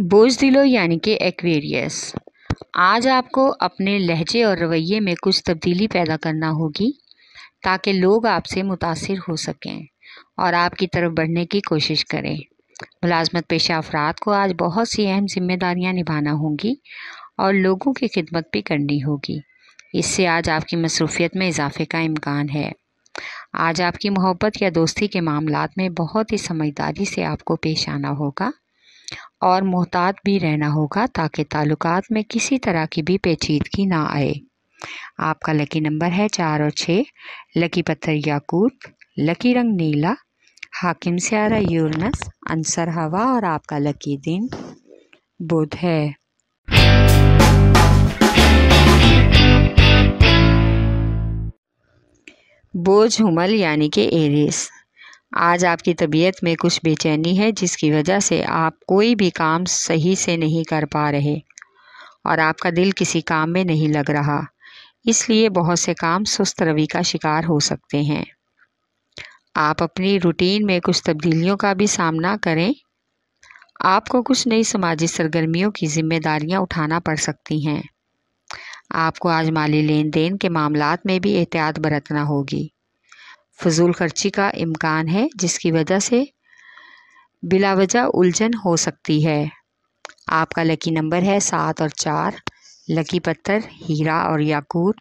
बोझदिलो यानी कि एक्वेरियस। आज आपको अपने लहजे और रवैये में कुछ तब्दीली पैदा करना होगी ताकि लोग आपसे मुतासिर हो सकें और आपकी तरफ बढ़ने की कोशिश करें। मुलाजमत पेशा अफराद को आज बहुत सी अहम जिम्मेदारियां निभाना होंगी और लोगों की खिदमत भी करनी होगी। इससे आज आपकी मसरूफियत में इजाफे का इम्कान है। आज आपकी मोहब्बत या दोस्ती के मामलात में बहुत ही समझदारी से आपको पेश आना होगा और मोहतात भी रहना होगा ताकि ताल्लुकात में किसी तरह की भी पेचीदगी ना आए। आपका लकी नंबर है 4 और 6। लकी पत्थर याकूत, लकी रंग नीला, हाकिम स्यारा यूरनस, अंसर हवा और आपका लकी दिन बुध है। बोझ हुमल यानी कि एरिस। आज आपकी तबीयत में कुछ बेचैनी है जिसकी वजह से आप कोई भी काम सही से नहीं कर पा रहे और आपका दिल किसी काम में नहीं लग रहा, इसलिए बहुत से काम सुस्त रवि का शिकार हो सकते हैं। आप अपनी रूटीन में कुछ तब्दीलियों का भी सामना करें। आपको कुछ नई समाजी सरगर्मियों की जिम्मेदारियां उठाना पड़ सकती हैं। आपको आज माली लेन देन के मामलात में भी एहतियात बरतना होगी। फजूल खर्ची का इम्कान है जिसकी वजह से बिलावजह उलझन हो सकती है। आपका लकी नंबर है 7 और 4। लकी पत्थर हीरा और याकूत,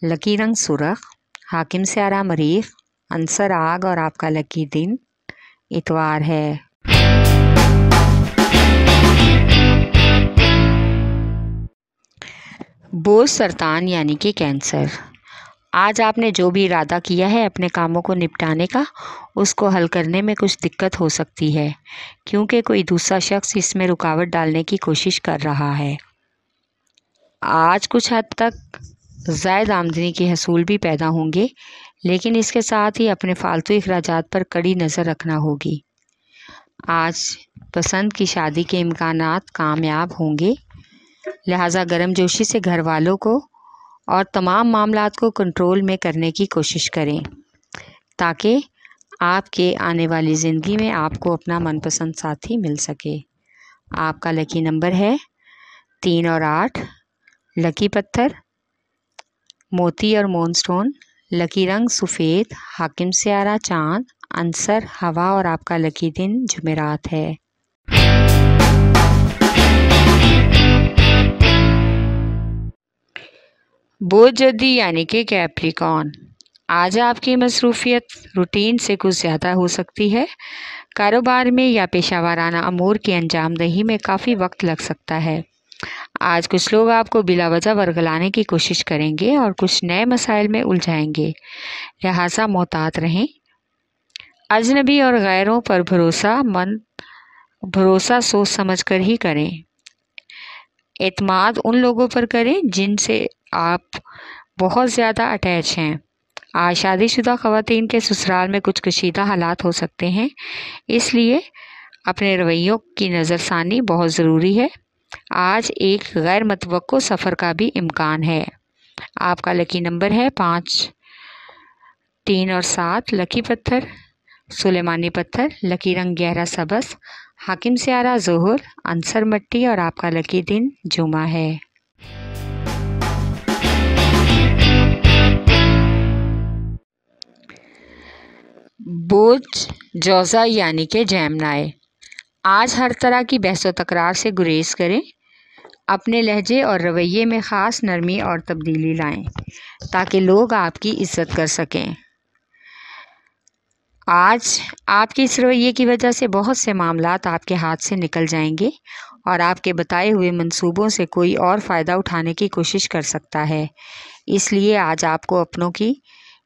लकी रंग सुरख, हाकिम स्यारा मरीख, अंसर आग और आपका लकी दिन इतवार है। बोझ सरतान यानी कि कैंसर। आज आपने जो भी इरादा किया है अपने कामों को निपटाने का, उसको हल करने में कुछ दिक्कत हो सकती है क्योंकि कोई दूसरा शख्स इसमें रुकावट डालने की कोशिश कर रहा है। आज कुछ हद तक ज़ायद आमदनी के हसूल भी पैदा होंगे, लेकिन इसके साथ ही अपने फालतू अखराजात पर कड़ी नज़र रखना होगी। आज पसंद की शादी के इम्कानात कामयाब होंगे, लिहाजा गर्मजोशी से घर वालों को और तमाम मामलात को कंट्रोल में करने की कोशिश करें ताकि आपके आने वाली ज़िंदगी में आपको अपना मनपसंद साथी मिल सके। आपका लकी नंबर है 3 और 8। लकी पत्थर मोती और मोनस्टोन, लकी रंग सफ़ेद, हाकिम स्यारा चाँद, अंसर हवा और आपका लकी दिन जुमेरात है। बोझ जद्दी यानी कि कैप्रिकॉर्न। आज आपकी मसरूफियत रूटीन से कुछ ज़्यादा हो सकती है। कारोबार में या पेशावराना अमूर की अंजामदही में काफ़ी वक्त लग सकता है। आज कुछ लोग आपको बिलावजह वर्गलाने की कोशिश करेंगे और कुछ नए मसाइल में उलझाएंगे, लिहाजा मोहतात रहें। अजनबी और गैरों पर भरोसा सोच समझ कर ही करें। एतमाद उन लोगों पर करें जिनसे आप बहुत ज़्यादा अटैच हैं। आज शादीशुदा ख़वातीन के ससुराल में कुछ कशीदा हालात हो सकते हैं, इसलिए अपने रवैयों की नज़रसानी बहुत ज़रूरी है। आज एक गैर मुतवक्को सफ़र का भी इम्कान है। आपका लकी नंबर है 5, 3 और 7। लकी पत्थर सुलेमानी पत्थर, लकी रंग गहरा सबस, हाकिम स्यारा ज़ोहर, अंसर मट्टी और आपका लकी दिन जुमा है। बोझ जौज़ा यानी कि जैमनाए। आज हर तरह की बहस व तकरार से गुरेज करें। अपने लहजे और रवैये में ख़ास नरमी और तब्दीली लाएं ताकि लोग आपकी इज़्ज़त कर सकें। आज आपके इस रवैये की वजह से बहुत से मामलात आपके हाथ से निकल जाएंगे और आपके बताए हुए मंसूबों से कोई और फ़ायदा उठाने की कोशिश कर सकता है, इसलिए आज आपको अपनों की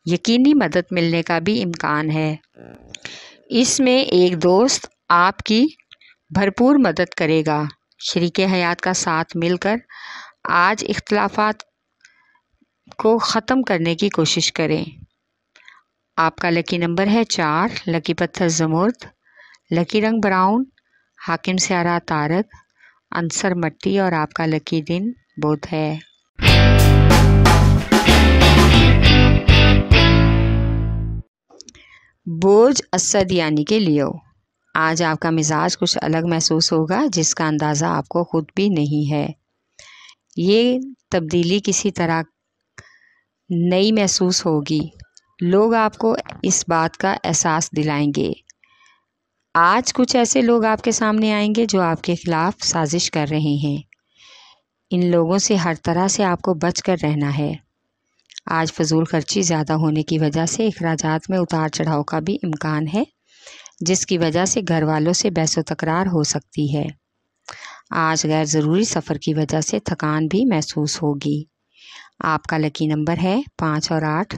यकीनी मदद मिलने का भी इम्कान है। इसमें एक दोस्त आपकी भरपूर मदद करेगा। शरीके हयात का साथ मिलकर आज इख्तिलाफात को ख़त्म करने की कोशिश करें। आपका लकी नंबर है 4। लकी पत्थर ज़मुर्द, लकी रंग ब्राउन, हाकिम स्यारा तारक, अंसर मट्टी और आपका लकी दिन बुध है। बोझ असद यानी कि लियो। आज आपका मिजाज कुछ अलग महसूस होगा, जिसका अंदाज़ा आपको खुद भी नहीं है। ये तब्दीली किसी तरह नई महसूस होगी। लोग आपको इस बात का एहसास दिलाएंगे। आज कुछ ऐसे लोग आपके सामने आएंगे जो आपके खिलाफ साजिश कर रहे हैं। इन लोगों से हर तरह से आपको बच कर रहना है। आज फजूल खर्ची ज़्यादा होने की वजह से अखराजात में उतार चढ़ाव का भी इम्कान है, जिसकी वजह से घर वालों से बहस तकरार हो सकती है। आज गैर ज़रूरी सफ़र की वजह से थकान भी महसूस होगी। आपका लकी नंबर है 5 और 8।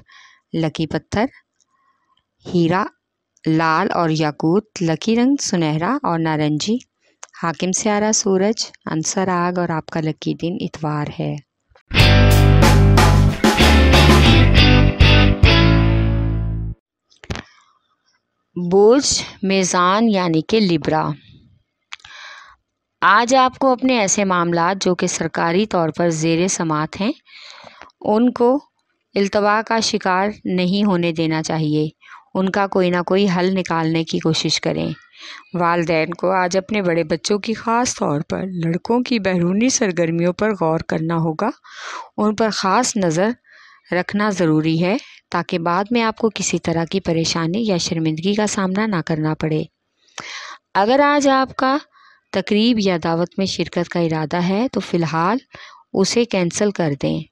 लकी पत्थर हीरा, लाल और याकूत। लकी रंग सुनहरा और नारंगी। हाकिम स्यारा सूरज, अंसर आग और आपका लकी दिन इतवार है। बोझ मेज़ान यानी कि लिब्रा। आज आपको अपने ऐसे मामलात जो कि सरकारी तौर पर ज़ेरे समात हैं, उनको इल्तवा का शिकार नहीं होने देना चाहिए। उनका कोई ना कोई हल निकालने की कोशिश करें। वालिदैन को आज अपने बड़े बच्चों की ख़ास तौर पर लड़कों की बैरूनी सरगर्मियों पर गौर करना होगा। उन पर ख़ास नज़र रखना ज़रूरी है, ताकि बाद में आपको किसी तरह की परेशानी या शर्मिंदगी का सामना ना करना पड़े। अगर आज आपका तकरीब या दावत में शिरकत का इरादा है तो फ़िलहाल उसे कैंसिल कर दें।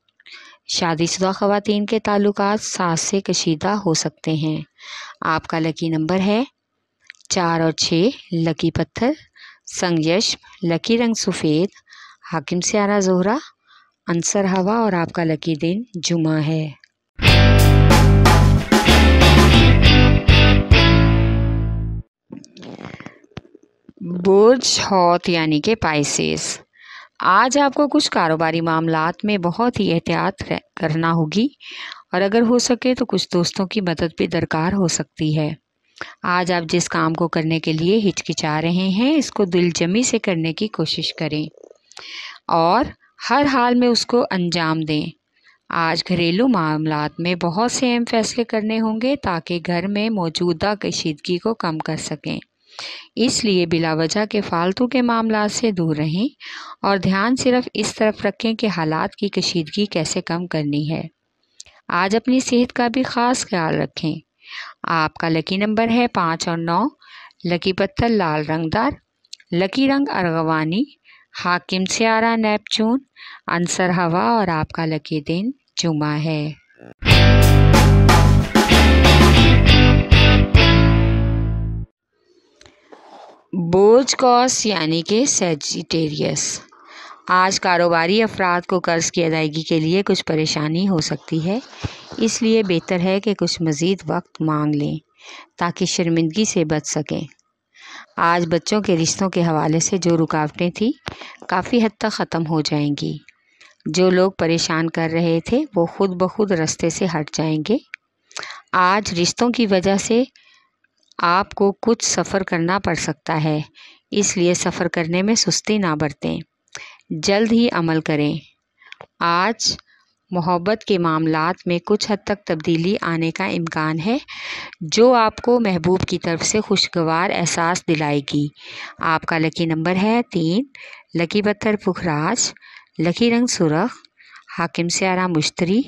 शादीशुदा ख़वातीन के ताल्लुकात सास से कशीदा हो सकते हैं। आपका लकी नंबर है 4 और 6। लकी पत्थर संगयश। लकी रंग सफ़ेद। हाकिम स्यारा ज़ोहरा, अंसर हवा और आपका लकी दिन जुमा है। बुर्ज हौत यानी कि पाइसेस। आज आपको कुछ कारोबारी मामलात में बहुत ही एहतियात करना होगी, और अगर हो सके तो कुछ दोस्तों की मदद भी दरकार हो सकती है। आज आप जिस काम को करने के लिए हिचकिचा रहे हैं, इसको दिलजमी से करने की कोशिश करें और हर हाल में उसको अंजाम दें। आज घरेलू मामलात में बहुत से अहम फैसले करने होंगे ताकि घर में मौजूदा कशीदगी को कम कर सकें। इसलिए बिलावजह के फालतू के मामलात से दूर रहें और ध्यान सिर्फ इस तरफ रखें कि हालात की कशीदगी कैसे कम करनी है। आज अपनी सेहत का भी ख़ास ख्याल रखें। आपका लकी नंबर है 5 और 9। लकी पत्थर लाल रंगदार। लकी रंग अर्गवानी। हाकिम स्यारा नेपचून, अंसर हवा और आपका लकी दिन जुमा है। बोझ कॉस यानी कि सैजिटेरियस। आज कारोबारी अफराद को कर्ज़ की अदायगी के लिए कुछ परेशानी हो सकती है, इसलिए बेहतर है कि कुछ मज़ीद वक्त मांग लें ताकि शर्मिंदगी से बच सकें। आज बच्चों के रिश्तों के हवाले से जो रुकावटें थी काफ़ी हद तक ख़त्म हो जाएंगी। जो लोग परेशान कर रहे थे वो खुद ब खुद रास्ते से हट जाएंगे। आज रिश्तों की वजह से आपको कुछ सफ़र करना पड़ सकता है, इसलिए सफ़र करने में सुस्ती ना बरतें, जल्द ही अमल करें। आज मोहब्बत के मामलात में कुछ हद तक तब्दीली आने का इम्कान है, जो आपको महबूब की तरफ से खुशगवार एहसास दिलाएगी। आपका लकी नंबर है 3। लकी पत्थर पुखराज। लकी रंग सुरख। हाकिम स्यारा मुश्तरी,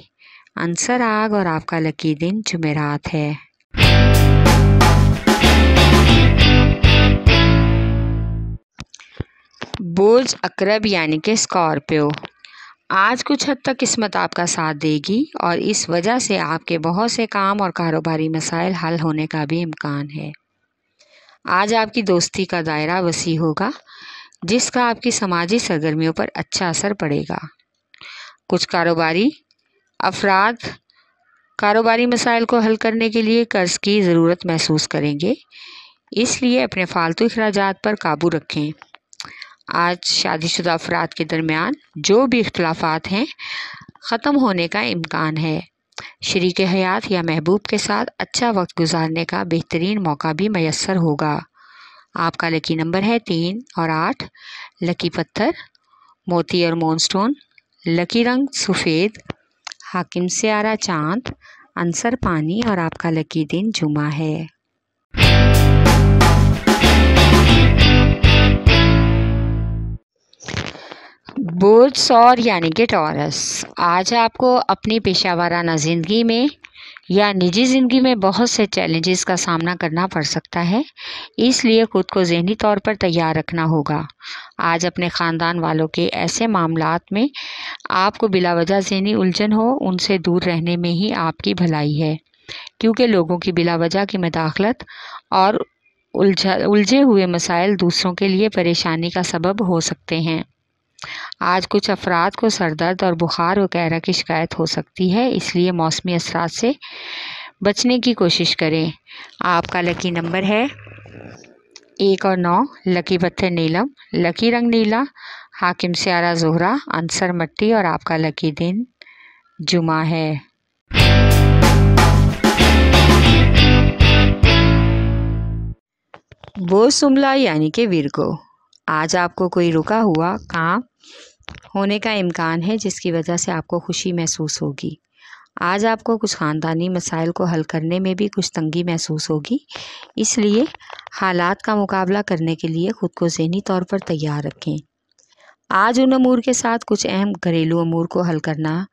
अंसर आग और आपका लकी दिन जुमेरात है। बोझ अकरब यानी कि स्कॉर्पियो। आज कुछ हद तक किस्मत आपका साथ देगी और इस वजह से आपके बहुत से काम और कारोबारी मसाइल हल होने का भी इम्कान है। आज आपकी दोस्ती का दायरा वसी होगा, जिसका आपकी समाजी सरगर्मियों पर अच्छा असर पड़ेगा। कुछ कारोबारी अफराद कारोबारी मसाइल को हल करने के लिए कर्ज़ की ज़रूरत महसूस करेंगे, इसलिए अपने फालतू अखराजात पर काबू रखें। आज शादीशुदा अफराद के दरमियान जो भी इख्तलाफात हैं ख़त्म होने का इम्कान है। शरीक हयात या महबूब के साथ अच्छा वक्त गुजारने का बेहतरीन मौका भी मैसर होगा। आपका लकी नंबर है 3 और 8। लकी पत्थर मोती और मोनस्टोन। लकी रंग सफ़ेद। हाकिम स्यारा चाँद, अंसर पानी और आपका लकी दिन जुमा है। बुध सौर यानी कि टॉरस, आज आपको अपनी पेशेवराना ज़िंदगी में या निजी ज़िंदगी में बहुत से चैलेंजेस का सामना करना पड़ सकता है, इसलिए खुद को ज़हनी तौर पर तैयार रखना होगा। आज अपने ख़ानदान वालों के ऐसे मामलात में आपको बिलावजह ज़हनी उलझन हो, उनसे दूर रहने में ही आपकी भलाई है, क्योंकि लोगों की बिलावजह की मदाखलत और उलझे हुए मसाइल दूसरों के लिए परेशानी का सबब हो सकते हैं। आज कुछ अफराद को सरदर्द और बुखार वगैरह की शिकायत हो सकती है, इसलिए मौसमी असरात से बचने की कोशिश करें। आपका लकी नंबर है 1 और 9, लकी पत्थर नीलम, लकी रंग नीला, हाकिम स्यारा ज़ोहरा, आंसर मट्टी और आपका लकी दिन जुमा है। वो सुमला यानी कि विरगो, आज आपको कोई रुका हुआ काम होने का इम्कान है, जिसकी वजह से आपको खुशी महसूस होगी। आज आपको कुछ ख़ानदानी मसाइल को हल करने में भी कुछ तंगी महसूस होगी, इसलिए हालात का मुकाबला करने के लिए ख़ुद को ज़हनी तौर पर तैयार रखें। आज उन अमूर के साथ कुछ अहम घरेलू अमूर को हल करना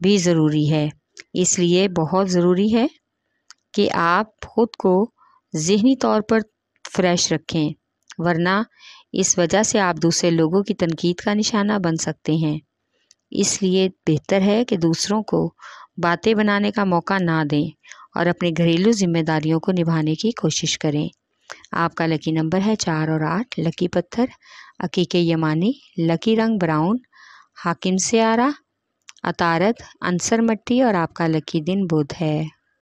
भी ज़रूरी है, इसलिए बहुत ज़रूरी है कि आप ख़ुद को ज़हनी तौर पर फ्रेश रखें, वरना इस वजह से आप दूसरे लोगों की तनकीद का निशाना बन सकते हैं। इसलिए बेहतर है कि दूसरों को बातें बनाने का मौका ना दें और अपनी घरेलू जिम्मेदारियों को निभाने की कोशिश करें। आपका लकी नंबर है 4 और 8, लकी पत्थर अकीके यमानी, लकी रंग ब्राउन, हाकिम स्यारा, अतारत, अंसर मट्टी और आपका लकी दिन बुध है।